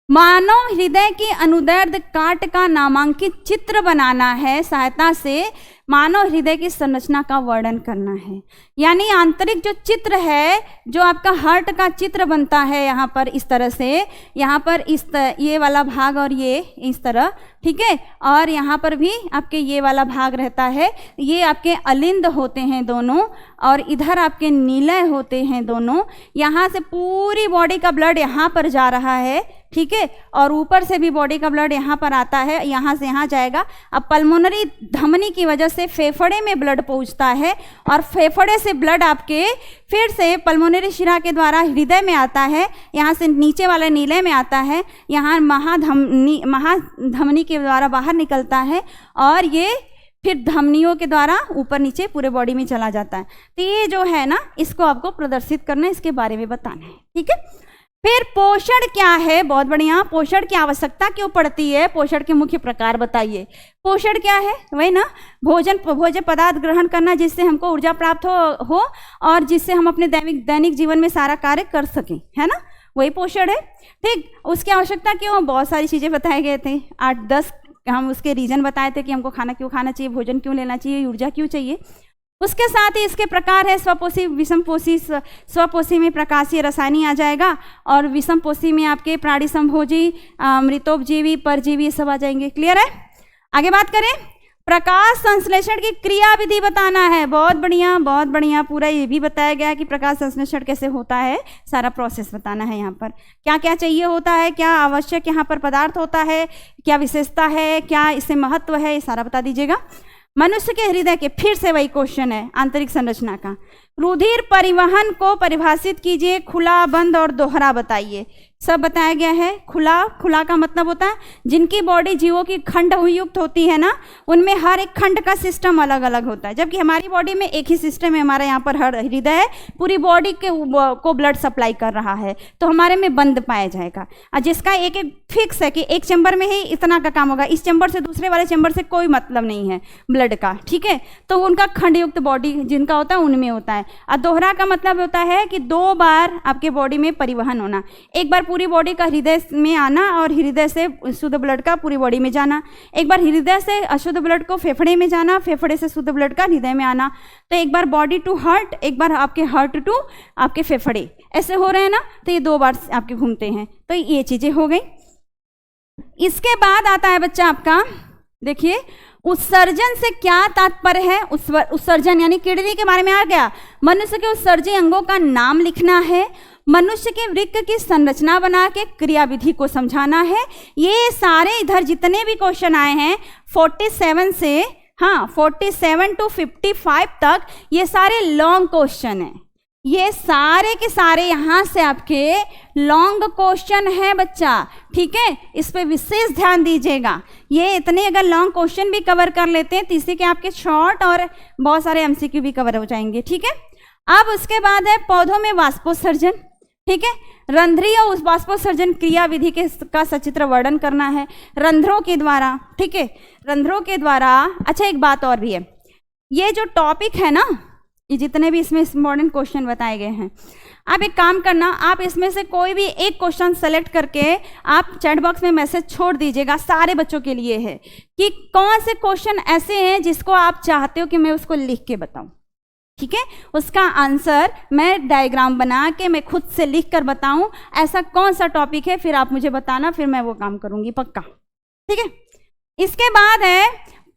मानव हृदय की अनुदैर्ध काट का नामांकित चित्र बनाना है, सहायता से मानव हृदय की संरचना का वर्णन करना है। यानी आंतरिक जो चित्र है, जो आपका हार्ट का चित्र बनता है यहाँ पर इस तरह से, यहाँ पर ये वाला भाग और ये इस तरह, ठीक है, और यहाँ पर भी आपके ये वाला भाग रहता है, ये आपके अलिंद होते हैं दोनों, और इधर आपके नीलय होते हैं दोनों। यहाँ से पूरी बॉडी का ब्लड यहाँ पर जा रहा है, ठीक है, और ऊपर से भी बॉडी का ब्लड यहाँ पर आता है, यहाँ से यहाँ जाएगा। अब पल्मोनरी धमनी की वजह से फेफड़े में ब्लड पहुँचता है, और फेफड़े से ब्लड आपके फिर से पल्मोनरी शिरा के द्वारा हृदय में आता है, यहाँ से नीचे वाले नीले में आता है, यहाँ महाधमनी के द्वारा बाहर निकलता है, और ये फिर धमनियों के द्वारा ऊपर नीचे पूरे बॉडी में चला जाता है। तो ये जो है ना, इसको आपको प्रदर्शित करना है, इसके बारे में बताना है, ठीक है। फिर पोषण क्या है, बहुत बढ़िया, पोषण की आवश्यकता क्यों पड़ती है, पोषण के मुख्य प्रकार बताइए। पोषण क्या है, वही ना, भोजन पदार्थ ग्रहण करना जिससे हमको ऊर्जा प्राप्त हो और जिससे हम अपने दैनिक जीवन में सारा कार्य कर सकें, है ना, वही पोषण है, ठीक। उसकी आवश्यकता क्यों, बहुत सारी चीज़ें बताए गए थे, 8-10 हम उसके रीजन बताए थे कि हमको खाना क्यों खाना चाहिए, भोजन क्यों लेना चाहिए, ऊर्जा क्यों चाहिए। उसके साथ ही इसके प्रकार है स्वपोषी, विषमपोषी। स्वपोषी में प्रकाशीय रसायनी आ जाएगा और विषमपोषी में आपके प्राणी संभोजी, मृतोपजीवी, परजीवी सब आ जाएंगे। क्लियर है। आगे बात करें, प्रकाश संश्लेषण की क्रिया विधि बताना है। बहुत बढ़िया, बहुत बढ़िया, पूरा ये भी बताया गया है कि प्रकाश संश्लेषण कैसे होता है, सारा प्रोसेस बताना है। यहाँ पर क्या क्या चाहिए होता है, क्या आवश्यक यहाँ पर पदार्थ होता है, क्या विशेषता है, क्या इससे महत्व है, ये सारा बता दीजिएगा। मनुष्य के हृदय के, फिर से वही क्वेश्चन है, आंतरिक संरचना का। रुधिर परिवहन को परिभाषित कीजिए, खुला, बंद और दोहरा बताइए। सब बताया गया है। खुला का मतलब होता है जिनकी बॉडी जीवों की खंड युक्त होती है ना, उनमें हर एक खंड का सिस्टम अलग अलग होता है, जबकि हमारी बॉडी में एक ही सिस्टम है। हमारा यहाँ पर हृदय है, पूरी बॉडी को ब्लड सप्लाई कर रहा है, तो हमारे में बंद पाया जाएगा। और जिसका एक एक फिक्स है कि एक चैम्बर में ही इतना का काम होगा, इस चैम्बर से दूसरे वाले चैम्बर से कोई मतलब नहीं है ब्लड का, ठीक है। तो उनका खंड युक्त बॉडी जिनका होता है उनमें होता है। और दोहरा का मतलब होता है कि 2 बार आपके बॉडी में परिवहन होना, एक बार पूरी बॉडी का हृदय में आना और हृदय से शुद्ध ब्लड का पूरी बॉडी में जाना, एक बार हृदय से अशुद्ध ब्लड को फेफड़े में जाना, फेफड़े से शुद्ध ब्लड का हृदय में आना। तो एक बार बॉडी टू हार्ट, एक बार आपके हार्ट टू आपके फेफड़े, ऐसे हो रहे हैं ना, तो ये 2 बार आपके घूमते हैं। तो ये चीजें हो गई। इसके बाद आता है बच्चा आपका, देखिए, उत्सर्जन से क्या तात्पर्य है। उत्सर्जन यानी किडनी के बारे में आ गया। मनुष्य के उत्सर्जी अंगों का नाम लिखना है। मनुष्य के वृक्क की संरचना बना के क्रियाविधि को समझाना है। ये सारे इधर जितने भी क्वेश्चन आए हैं 47 से 47 to 55 तक, ये सारे लॉन्ग क्वेश्चन हैं। ये सारे के सारे यहाँ से आपके लॉन्ग क्वेश्चन है बच्चा, ठीक है। इस पे विशेष ध्यान दीजिएगा। ये इतने अगर लॉन्ग क्वेश्चन भी कवर कर लेते हैं, तीसरे के आपके शॉर्ट और बहुत सारे एमसीक्यू भी कवर हो जाएंगे, ठीक है। अब उसके बाद है पौधों में वाष्पोत्सर्जन, ठीक है। रंध्रीय वाष्पोत्सर्जन क्रिया विधि का सचित्र वर्णन करना है रंध्रों के द्वारा, ठीक है, रंध्रों के द्वारा। अच्छा, एक बात और भी है, ये जो टॉपिक है ना, ये जितने भी इसमें इम्पोर्टेंट क्वेश्चन बताए गए हैं, आप एक काम करना, आप इसमें से कोई भी एक क्वेश्चन सेलेक्ट करके आप चैट बॉक्स में मैसेज छोड़ दीजिएगा। सारे बच्चों के लिए है कि कौन से क्वेश्चन ऐसे हैं जिसको आप चाहते हो कि मैं उसको लिख के बताऊं, ठीक है। उसका आंसर मैं डायग्राम बना के मैं खुद से लिख कर बताऊं, ऐसा कौन सा टॉपिक है, फिर आप मुझे बताना, फिर मैं वो काम करूंगी पक्का, ठीक है। इसके बाद है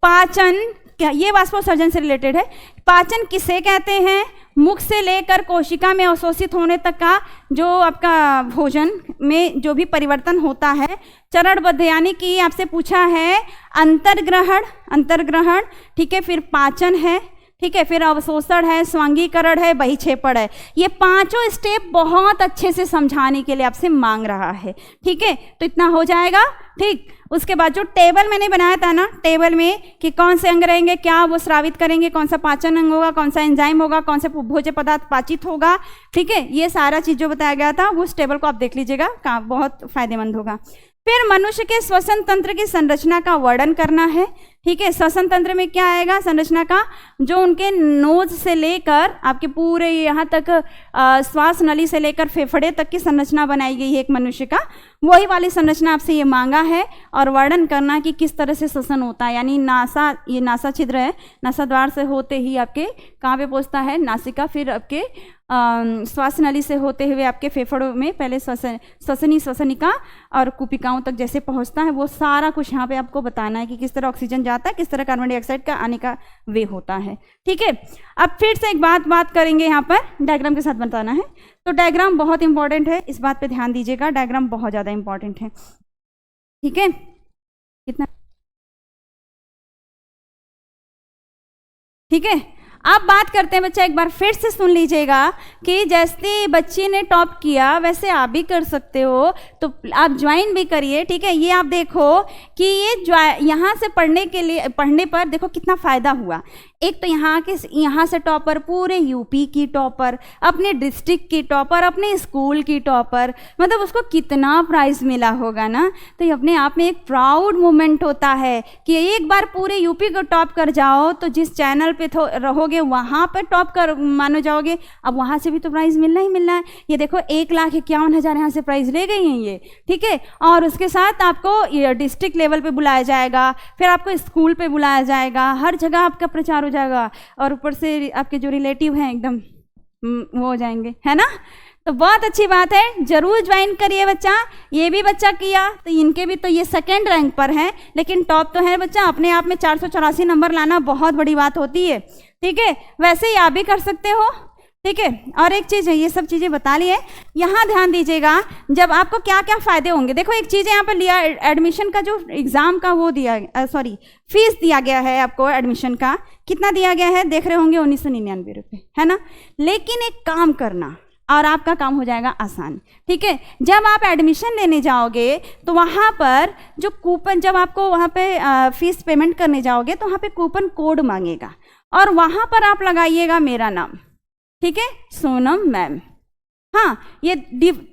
पाचन, ये वाष्पोत्सर्जन से रिलेटेड है। पाचन किसे कहते हैं, मुख से लेकर कोशिका में अवशोषित होने तक का जो आपका भोजन में जो भी परिवर्तन होता है चरणबद्ध, यानी कि आपसे पूछा है अंतर्ग्रहण, ठीक है, फिर पाचन है, ठीक है, फिर अवशोषण है, स्वांगीकरण है, बहिक्षेपण है। ये 5 स्टेप बहुत अच्छे से समझाने के लिए आपसे मांग रहा है, ठीक है। तो इतना हो जाएगा, ठीक। उसके बाद जो टेबल मैंने बनाया था ना, टेबल में कि कौन से अंग रहेंगे, क्या वो स्रावित करेंगे, कौन सा पाचन अंग होगा, कौन सा एंजाइम होगा, कौन से भोज्य पदार्थ पाचित होगा, ठीक है, ये सारा चीज जो बताया गया था उस टेबल को आप देख लीजिएगा, बहुत फायदेमंद होगा। फिर मनुष्य के श्वसन तंत्र की संरचना का वर्णन करना है, ठीक है। श्वसन तंत्र में क्या आएगा संरचना का, जो उनके नोज से लेकर आपके पूरे यहाँ तक श्वास नली से लेकर फेफड़े तक की संरचना बनाई गई है एक मनुष्य का, वही वाली संरचना आपसे ये मांगा है। और वर्णन करना कि किस तरह से श्वसन होता है, यानी नासा, ये नासा छिद्र है, नासा द्वार से होते ही आपके कहाँ पे पहुँचता है, नासिका, फिर आपके श्वास नली से होते हुए आपके फेफड़ों में पहले श्वसनिका और कुपिकाओं तक जैसे पहुंचता है, वो सारा कुछ यहाँ पे आपको बताना है कि किस तरह ऑक्सीजन जाता है, किस तरह कार्बन डाइऑक्साइड का आने का वे होता है, ठीक है। अब फिर से एक बात करेंगे, यहाँ पर डायग्राम के साथ बताना है। तो डायग्राम बहुत इंपॉर्टेंट है, इस बात पे ध्यान दीजिएगा, डायग्राम बहुत ज़्यादा इंपॉर्टेंट है, ठीक है। कितना, ठीक है। अब बात करते हैं बच्चा, एक बार फिर से सुन लीजिएगा कि जैसे बच्ची ने टॉप किया वैसे आप भी कर सकते हो, तो आप ज्वाइन भी करिए, ठीक है। ये आप देखो कि ये यहाँ से पढ़ने पर देखो कितना फ़ायदा हुआ। एक तो यहाँ से टॉपर, पूरे यूपी की टॉपर, अपने डिस्ट्रिक्ट की टॉपर, अपने स्कूल की टॉपर, मतलब उसको कितना प्राइज़ मिला होगा ना। तो ये अपने आप में एक प्राउड मोमेंट होता है कि एक बार पूरे यूपी को टॉप कर जाओ, तो जिस चैनल पे रहोगे वहाँ पर टॉप कर मानो जाओगे, अब वहाँ से भी तो प्राइज़ मिलना ही मिलना है। ये देखो 1,51,000 यहाँ से प्राइज़ ले गई हैं ये, ठीक है। और उसके साथ आपको डिस्ट्रिक्ट लेवल पे बुलाया जाएगा, फिर आपको स्कूल पे बुलाया जाएगा, हर जगह आपका प्रचार हो जाएगा, और ऊपर से आपके जो रिलेटिव हैं एकदम वो हो जाएंगे, है ना। तो बहुत अच्छी बात है, जरूर ज्वाइन करिए बच्चा। ये भी बच्चा किया तो इनके भी तो ये सेकंड रैंक पर हैं, लेकिन टॉप तो है बच्चा। अपने आप में 484 नंबर लाना बहुत बड़ी बात होती है, ठीक है। वैसे ही आप भी कर सकते हो, ठीक है। और एक चीज़ है, ये सब चीज़ें बता ली है, यहाँ ध्यान दीजिएगा जब आपको क्या क्या फ़ायदे होंगे। देखो एक चीज़ यहाँ पर लिया, एडमिशन का जो एग्ज़ाम का वो दिया, फीस दिया गया है आपको एडमिशन का, कितना दिया गया है देख रहे होंगे, 1999 रुपये, है ना। लेकिन एक काम करना और आपका काम हो जाएगा आसान, ठीक है। जब आप एडमिशन लेने जाओगे तो वहाँ पर जो कूपन, जब आपको वहाँ पे फीस पेमेंट करने जाओगे तो वहाँ पे कूपन कोड मांगेगा, और वहाँ पर आप लगाइएगा मेरा नाम, ठीक है, सोनम मैम। हाँ, ये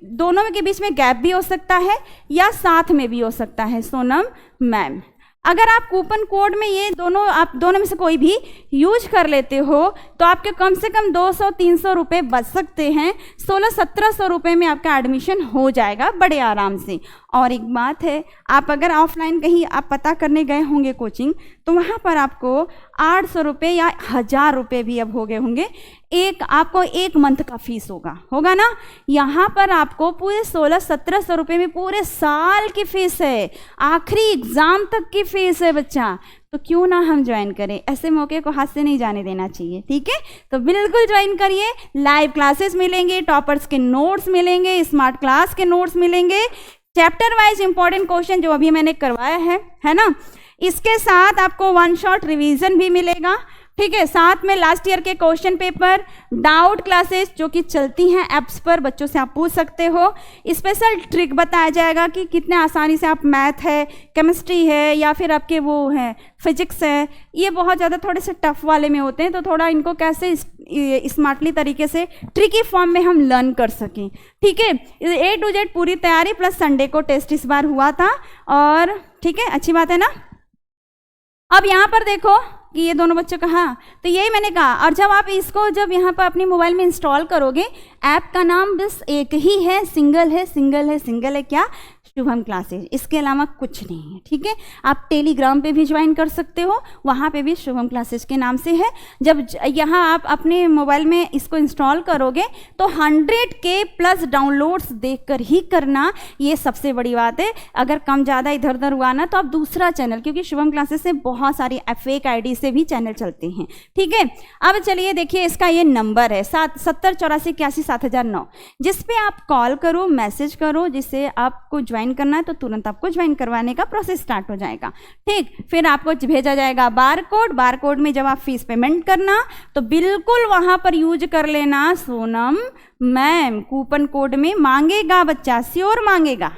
दोनों के बीच में गैप भी हो सकता है या साथ में भी हो सकता है, सोनम मैम। अगर आप कूपन कोड में ये आप दोनों में से कोई भी यूज कर लेते हो तो आपके कम से कम 200-300 रुपये बच सकते हैं। 1600-1700 रुपये में आपका एडमिशन हो जाएगा बड़े आराम से। और एक बात है, आप अगर ऑफलाइन कहीं आप पता करने गए होंगे कोचिंग, तो वहाँ पर आपको 800 रुपये या 1000 रुपये भी अब हो गए होंगे, आपको एक मंथ का फीस होगा ना। यहाँ पर आपको पूरे 1600-1700 रुपये में पूरे साल की फीस है, आखिरी एग्ज़ाम तक की फीस है बच्चा। तो क्यों ना हम ज्वाइन करें, ऐसे मौके को हाथ से नहीं जाने देना चाहिए, ठीक है। तो बिल्कुल ज्वाइन करिए, लाइव क्लासेस मिलेंगे, टॉपर्स के नोट्स मिलेंगे, स्मार्ट क्लास के नोट्स मिलेंगे, चैप्टर वाइज इंपॉर्टेंट क्वेश्चन जो अभी मैंने करवाया है ना। इसके साथ आपको 1 शॉट रिवीजन भी मिलेगा, ठीक है। साथ में लास्ट ईयर के क्वेश्चन पेपर, डाउट क्लासेस जो कि चलती हैं ऐप्स पर, बच्चों से आप पूछ सकते हो। स्पेशल ट्रिक बताया जाएगा कि कितने आसानी से आप मैथ है, केमिस्ट्री है, या फिर आपके वो है फिजिक्स है, ये बहुत ज़्यादा थोड़े से टफ वाले में होते हैं, तो थोड़ा इनको कैसे स्मार्टली तरीके से ट्रिकी फॉर्म में हम लर्न कर सकें, ठीक है। A to Z पूरी तैयारी, प्लस संडे को टेस्ट इस बार हुआ था, और ठीक है, अच्छी बात है ना। अब यहाँ पर देखो कि ये दोनों बच्चों का, हाँ, तो यही मैंने कहा। और जब आप इसको जब यहाँ पर अपने मोबाइल में इंस्टॉल करोगे, ऐप का नाम बस एक ही है, सिंगल है क्या, शुभम क्लासेज, इसके अलावा कुछ नहीं है, ठीक है। आप टेलीग्राम पे भी ज्वाइन कर सकते हो, वहाँ पे भी शुभम क्लासेज के नाम से है। जब यहाँ आप अपने मोबाइल में इसको इंस्टॉल करोगे तो 100K प्लस डाउनलोड्स देखकर ही करना, ये सबसे बड़ी बात है। अगर कम ज़्यादा इधर उधर हुआ ना तो आप दूसरा चैनल, क्योंकि शुभम क्लासेज से बहुत सारी फेक ID से भी चैनल चलते हैं, ठीक है। अब चलिए देखिए, इसका ये नंबर है 7084817009, जिस पे आप कॉल करो, मैसेज करो, जिससे आपको ज्वाइन करना है तो तुरंत आपको ज्वाइन करवाने का प्रोसेस स्टार्ट हो जाएगा, ठीक। फिर आपको भेजा जाएगा बार कोड में जब आप फीस पेमेंट करना तो बिल्कुल वहां पर यूज कर लेना सोनम मैम, कूपन कोड में मांगेगा बच्चा, श्योर मांगेगा,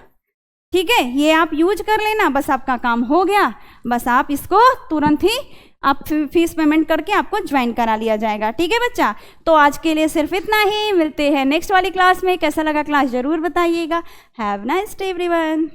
ठीक है। ये आप यूज कर लेना, बस आपका काम हो गया। बस आप इसको तुरंत ही आप फीस पेमेंट करके आपको ज्वाइन करा लिया जाएगा, ठीक है बच्चा। तो आज के लिए सिर्फ इतना ही, मिलते हैं नेक्स्ट वाली क्लास में। कैसा लगा क्लास जरूर बताइएगा। Have nice day everyone.